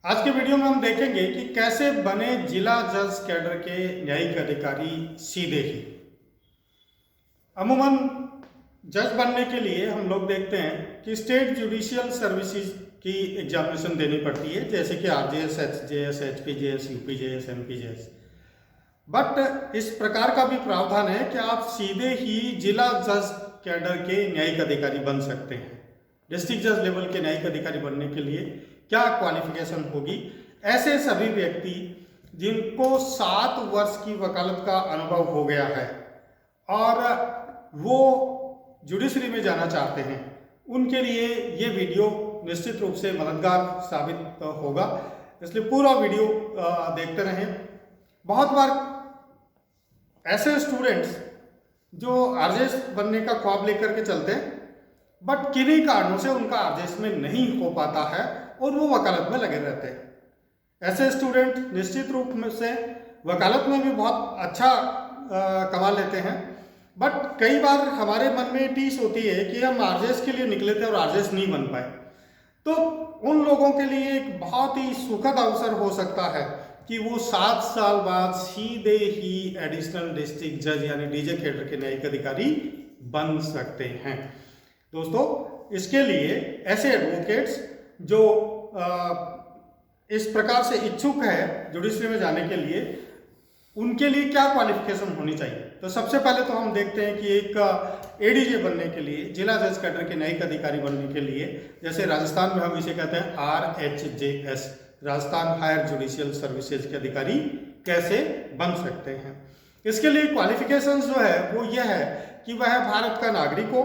आज के वीडियो में हम देखेंगे कि कैसे बने जिला जज कैडर के न्यायिक अधिकारी सीधे ही। अमूमन जज बनने के लिए हम लोग देखते हैं कि स्टेट जुडिशियल सर्विसेज की एग्जामिनेशन देनी पड़ती है, जैसे कि आरजेएस, एचजेएस, एचपीजेएस, यूपीजेएस, एमपीजेएस। बट इस प्रकार का भी प्रावधान है कि आप सीधे ही जिला जज कैडर के न्यायिक अधिकारी बन सकते हैं। डिस्ट्रिक्ट जज लेवल के न्यायिक अधिकारी बनने के लिए क्या क्वालिफिकेशन होगी? ऐसे सभी व्यक्ति जिनको 7 वर्ष की वकालत का अनुभव हो गया है और वो जुडिशरी में जाना चाहते हैं, उनके लिए ये वीडियो निश्चित रूप से मददगार साबित होगा, इसलिए पूरा वीडियो देखते रहें। बहुत बार ऐसे स्टूडेंट्स जो आरजेएस बनने का ख्वाब लेकर के चलते हैं, बट किन्हीं कारणों से उनका आरजेएस में नहीं हो पाता है और वो वकालत में लगे रहते हैं। ऐसे स्टूडेंट निश्चित रूप से वकालत में भी बहुत अच्छा कमा लेते हैं, बट कई बार हमारे मन में टीस होती है कि हम आरजेएस के लिए निकले थे और आरजेएस नहीं बन पाए। तो उन लोगों के लिए एक बहुत ही सुखद अवसर हो सकता है कि वो 7 साल बाद सीधे ही एडिशनल डिस्ट्रिक्ट जज यानी डीजे कैडर के न्यायिक अधिकारी बन सकते हैं। दोस्तों, इसके लिए ऐसे एडवोकेट्स जो इस प्रकार से इच्छुक है जुडिशरी में जाने के लिए, उनके लिए क्या क्वालिफिकेशन होनी चाहिए? तो सबसे पहले तो हम देखते हैं कि एक एडीजे बनने के लिए, जिला जज कैडर के न्यायिक अधिकारी बनने के लिए, जैसे राजस्थान में हम इसे कहते हैं आरएचजेएस, राजस्थान हायर जुडिशियल सर्विसेज के अधिकारी कैसे बन सकते हैं। इसके लिए क्वालिफिकेशंस जो है वो यह है कि वह भारत का नागरिक हो,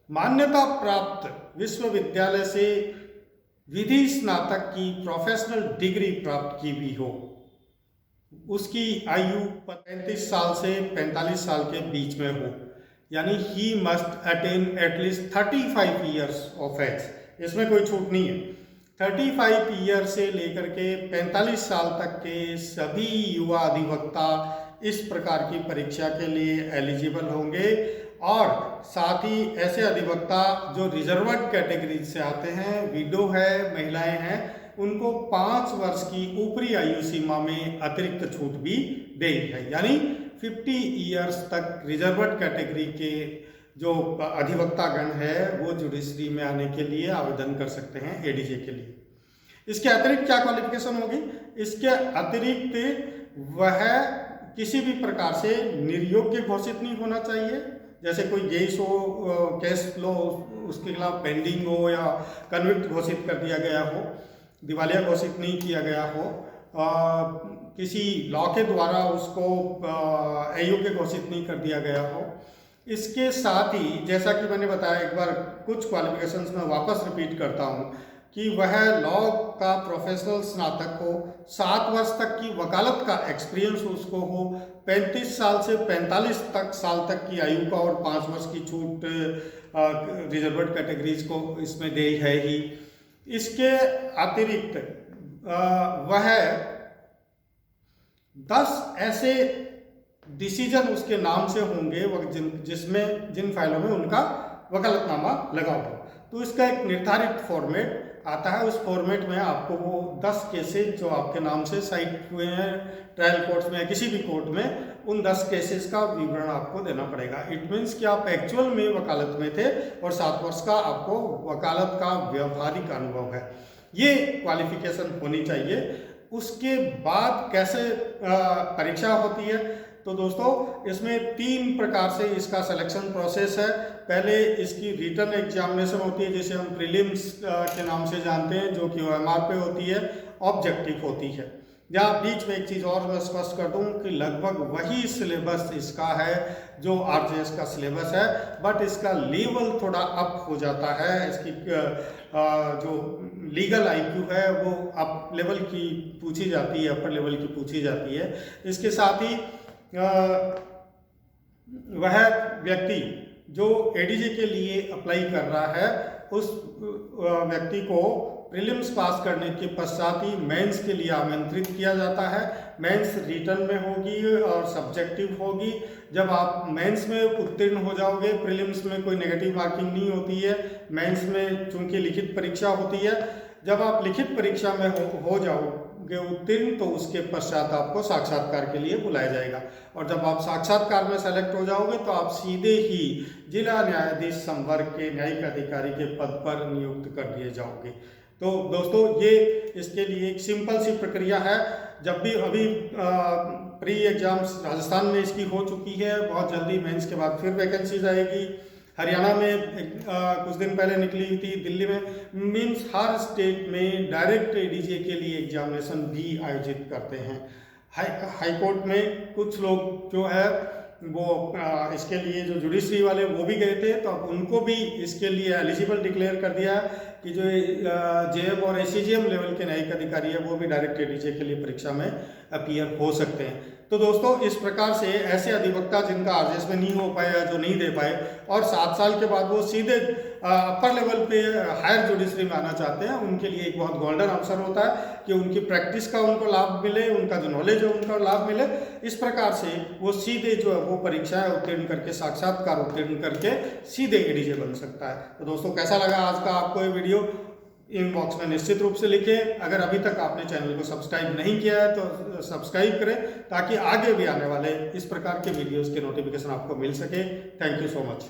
मान्यता प्राप्त विश्वविद्यालय से विधि स्नातक की प्रोफेशनल डिग्री प्राप्त की भी हो, उसकी आयु 35 साल से 45 साल के बीच में हो, यानी he must attain at least 35 years of age. इसमें कोई छूट नहीं है। 35 ईयर से लेकर के 45 साल तक के सभी युवा अधिवक्ता इस प्रकार की परीक्षा के लिए एलिजिबल होंगे, और साथ ही ऐसे अधिवक्ता जो रिजर्वर्ड कैटेगरी से आते हैं, विडो है, महिलाएं हैं, उनको 5 वर्ष की ऊपरी आयु सीमा में अतिरिक्त छूट भी दी है, यानी 50 ईयर्स तक रिजर्वर्ड कैटेगरी के जो अधिवक्ता गण है वो जुडिशरी में आने के लिए आवेदन कर सकते हैं एडीजे के लिए। इसके अतिरिक्त क्या क्वालिफिकेशन होगी? इसके अतिरिक्त वह किसी भी प्रकार से निर्योग्य घोषित नहीं होना चाहिए, जैसे कोई केस हो, केस लो उसके खिलाफ पेंडिंग हो या कन्विक्ट घोषित कर दिया गया हो, दिवालिया घोषित नहीं किया गया हो, किसी लॉ के द्वारा उसको अयोग्य घोषित नहीं कर दिया गया हो। इसके साथ ही जैसा कि मैंने बताया, एक बार कुछ क्वालिफिकेशंस में वापस रिपीट करता हूँ कि वह लॉ का प्रोफेशनल स्नातक हो, 7 वर्ष तक की वकालत का एक्सपीरियंस उसको हो, 35 साल से 45 साल तक की आयु का और 5 वर्ष की छूट रिजर्वर्ड कैटेगरीज को इसमें दे है ही। इसके अतिरिक्त वह 10 ऐसे डिसीजन उसके नाम से होंगे जिन फाइलों में उनका वकालतनामा लगा हो। तो इसका एक निर्धारित फॉर्मेट आता है, उस फॉर्मेट में आपको वो 10 केसेस जो आपके नाम से साइट हुए हैं ट्रायल कोर्ट्स में या किसी भी कोर्ट में, उन 10 केसेस का विवरण आपको देना पड़ेगा। इट मीन्स कि आप एक्चुअल में वकालत में थे और 7 वर्ष का आपको वकालत का व्यवहारिक अनुभव है, ये क्वालिफिकेशन होनी चाहिए। उसके बाद कैसे परीक्षा होती है? तो दोस्तों, इसमें 3 प्रकार से इसका सिलेक्शन प्रोसेस है। पहले इसकी रिटन एग्जामिनेशन होती है, जिसे हम प्रीलिम्स के नाम से जानते हैं, जो कि ओएमआर पे होती है, ऑब्जेक्टिव होती है। यहाँ बीच में एक चीज़ और मैं स्पष्ट कर दूं कि लगभग वही सिलेबस इसका है जो आरजेएस का सिलेबस है, बट इसका लेवल थोड़ा अप हो जाता है। इसकी जो लीगल आईक्यू है वो अप लेवल की पूछी जाती है, अपर लेवल की पूछी जाती है। इसके साथ ही वह व्यक्ति जो एडीजे के लिए अप्लाई कर रहा है, उस व्यक्ति को प्रीलिम्स पास करने के पश्चात ही मेंस के लिए आमंत्रित किया जाता है। मेंस रिटन में होगी और सब्जेक्टिव होगी। जब आप मेंस में उत्तीर्ण हो जाओगे, प्रीलिम्स में कोई नेगेटिव मार्किंग नहीं होती है, मेंस में चूंकि लिखित परीक्षा होती है, जब आप लिखित परीक्षा में हो जाओगे उत्तीर्ण, तो उसके पश्चात आपको साक्षात्कार के लिए बुलाया जाएगा। और जब आप साक्षात्कार में सेलेक्ट हो जाओगे तो आप सीधे ही जिला न्यायाधीश संवर्ग के न्यायिक अधिकारी के पद पर नियुक्त कर दिए जाओगे। तो दोस्तों ये इसके लिए एक सिंपल सी प्रक्रिया है। जब भी अभी प्री एग्जाम्स राजस्थान में इसकी हो चुकी है, बहुत जल्दी मेंस के बाद फिर वैकेंसीज आएगी। हरियाणा में कुछ दिन पहले निकली थी, दिल्ली में, मीन्स हर स्टेट में डायरेक्ट एडीजे के लिए एग्जामिनेशन भी आयोजित करते हैं। हाई कोर्ट में कुछ लोग जो है वो इसके लिए जो जुडिशरी वाले वो भी गए थे, तो अब उनको भी इसके लिए एलिजिबल डिक्लेयर कर दिया कि जो जेएम और एसीजीएम लेवल के न्यायिक अधिकारी है वो भी डायरेक्ट एडीजे के लिए परीक्षा में अपीयर हो सकते हैं। तो दोस्तों इस प्रकार से ऐसे अधिवक्ता जिनका आरजेएस में नहीं हो पाया, जो नहीं दे पाए और 7 साल के बाद वो सीधे अपर लेवल पे हायर जुडिशरी में आना चाहते हैं, उनके लिए एक बहुत गोल्डन अवसर होता है कि उनकी प्रैक्टिस का उनको लाभ मिले, उनका जो नॉलेज है उनका लाभ मिले। इस प्रकार से वो सीधे जो है वो परीक्षाएं उत्तीर्ण करके, साक्षात्कार उत्तीर्ण करके सीधे एडीजे बन सकता है। तो दोस्तों कैसा लगा आज का आपको ये वीडियो, इनबॉक्स में निश्चित रूप से लिखें। अगर अभी तक आपने चैनल को सब्सक्राइब नहीं किया है तो सब्सक्राइब करें, ताकि आगे भी आने वाले इस प्रकार के वीडियोस के नोटिफिकेशन आपको मिल सके। Thank you so much.